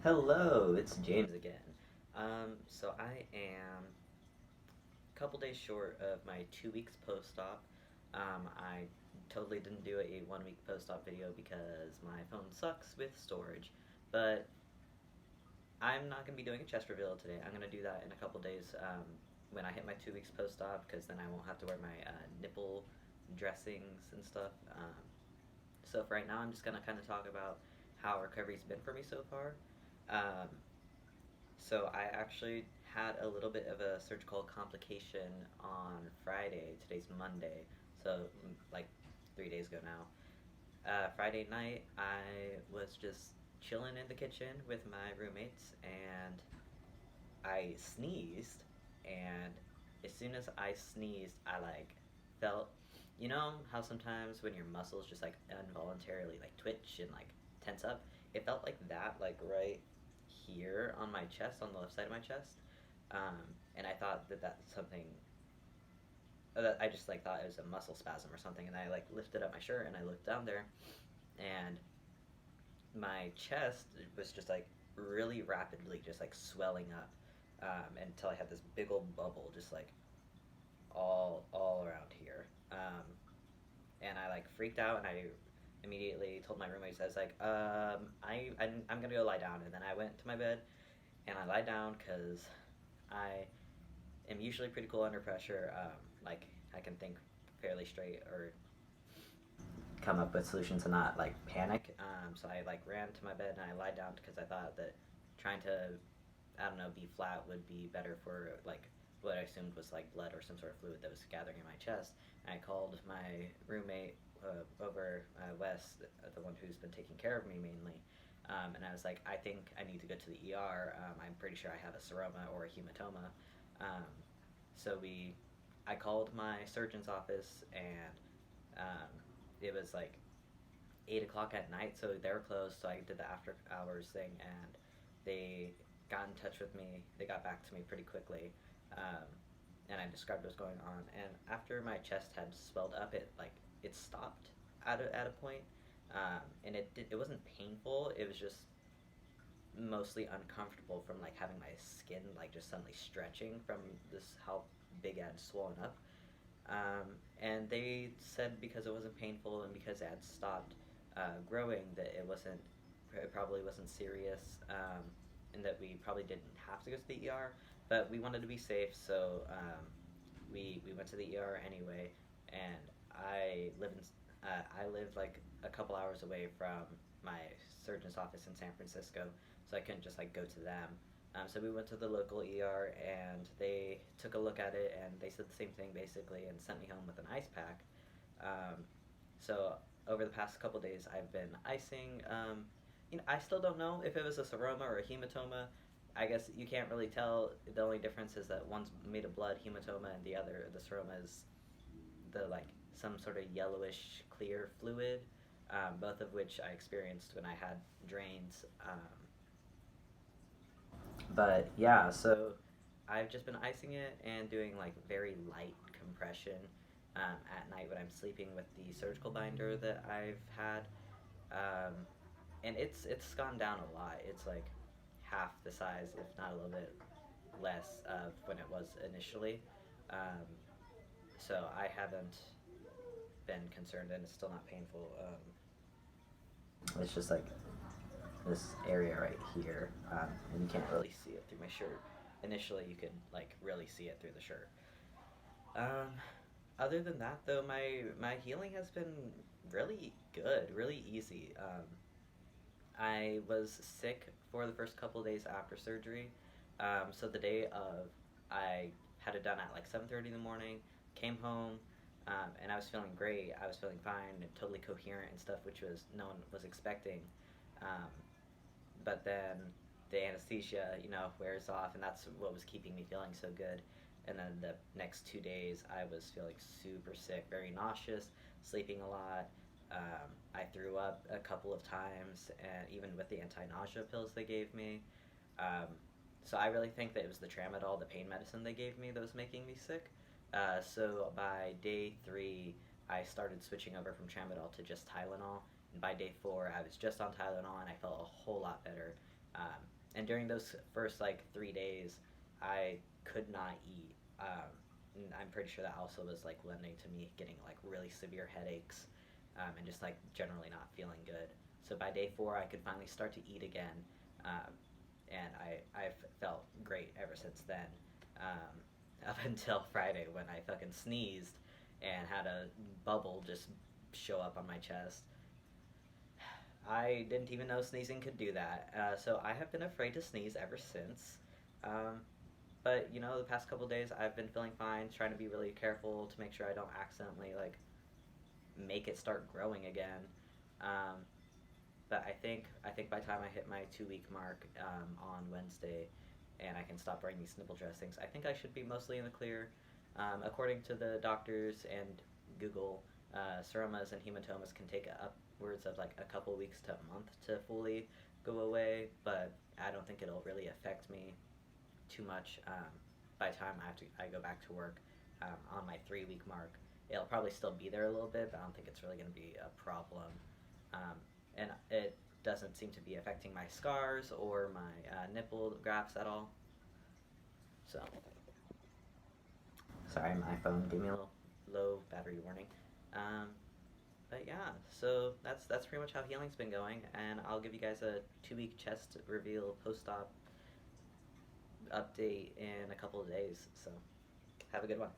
Hello, it's James again. So I am a couple days short of my 2 weeks post-op. I totally didn't do a 1 week post-op video because my phone sucks with storage. But I'm not going to be doing a chest reveal today. I'm going to do that in a couple days when I hit my 2 weeks post-op because then I won't have to wear my nipple dressings and stuff. So for right now, I'm just going to kind of talk about how recovery's been for me so far. Um, So I actually had a little bit of a surgical complication on Friday. Today's Monday, so like 3 days ago now. Friday night, I was just chilling in the kitchen with my roommates, and I sneezed. And as soon as I sneezed, I like felt, you know how sometimes when your muscles just like involuntarily like twitch and like tense up. It felt like that, like right here on my chest, on the left side of my chest. Um, and I thought that that's something that I just like thought it was a muscle spasm or something. And I like lifted up my shirt and I looked down there, and my chest was just like really rapidly just like swelling up until I had this big old bubble just like all around here. And I like freaked out and I immediately told my roommates I was like, I'm gonna go lie down. And then I went to my bed and I lied down because I am usually pretty cool under pressure. Like I can think fairly straight or come up with solutions and not like panic. So I like ran to my bed and I lied down because I thought that trying to I don't know be flat would be better for like what I assumed was like blood or some sort of fluid that was gathering in my chest. And I called my roommate over Wes, the one who's been taking care of me mainly. And I was like, I think I need to go to the ER. I'm pretty sure I have a seroma or a hematoma. Um, I called my surgeon's office, and um, it was like 8 o'clock at night, so they were closed. So I did the after hours thing, and they got in touch with me. They got back to me pretty quickly, um, and I described what was going on. And after my chest had swelled up, it stopped at a point, and it wasn't painful. It was just mostly uncomfortable from like having my skin like just suddenly stretching from this how big it had swollen up. And they said because it wasn't painful and because it had stopped growing that it probably wasn't serious, and that we probably didn't have to go to the ER. But we wanted to be safe, so we went to the ER anyway. And I lived like a couple hours away from my surgeon's office in San Francisco, so I couldn't just like go to them. So we went to the local ER and they took a look at it and they said the same thing basically and sent me home with an ice pack. So over the past couple days, I've been icing. I still don't know if it was a seroma or a hematoma. I guess you can't really tell. The only difference is that one's made of blood, hematoma, and the other, the seroma, is the like some sort of yellowish clear fluid. Both of which I experienced when I had drains. But yeah, so I've just been icing it and doing like very light compression at night when I'm sleeping with the surgical binder that I've had, um, and it's gone down a lot. It's like half the size, if not a little bit less, of when it was initially. Um, so I haven't been concerned, and it's still not painful. It's just like this area right here, and you can't really see it through my shirt. Initially, you could like really see it through the shirt. Um, Other than that, though, my healing has been really good, really easy. I was sick for the first couple of days after surgery. So the day of, I had it done at like 7:30 in the morning. Came home, and I was feeling great. I was feeling fine and totally coherent and stuff, which was no one was expecting. Um, but then the anesthesia, wears off, and that's what was keeping me feeling so good. And then the next 2 days, I was feeling super sick, very nauseous, sleeping a lot. I threw up a couple of times, and even with the anti-nausea pills they gave me. Um, so I really think that it was the tramadol, the pain medicine they gave me, that was making me sick. So by day 3, I started switching over from tramadol to just Tylenol. And by day 4, I was just on Tylenol, and I felt a whole lot better. And during those first like 3 days, I could not eat. And I'm pretty sure that also was like lending to me getting like really severe headaches, and just like generally not feeling good. So by day 4, I could finally start to eat again, um, and I've felt great ever since then. Up until Friday when I fucking sneezed and had a bubble just show up on my chest. I didn't even know sneezing could do that. So I have been afraid to sneeze ever since. Um, but you know, the past couple days I've been feeling fine, trying to be really careful to make sure I don't accidentally like make it start growing again. Um, but I think by the time I hit my 2 week mark on Wednesday, and I can stop wearing these nipple dressings, I think I should be mostly in the clear. According to the doctors and Google, seromas and hematomas can take upwards of like a couple weeks to a month to fully go away, but I don't think it'll really affect me too much by the time I go back to work on my 3 week mark. It'll probably still be there a little bit, but I don't think it's really going to be a problem. And it doesn't seem to be affecting my scars or my nipple grafts at all. So, sorry, my phone gave me a little low battery warning. Um, but yeah, so that's pretty much how healing's been going, and I'll give you guys a 2 week chest reveal post-op update in a couple of days. So, have a good one.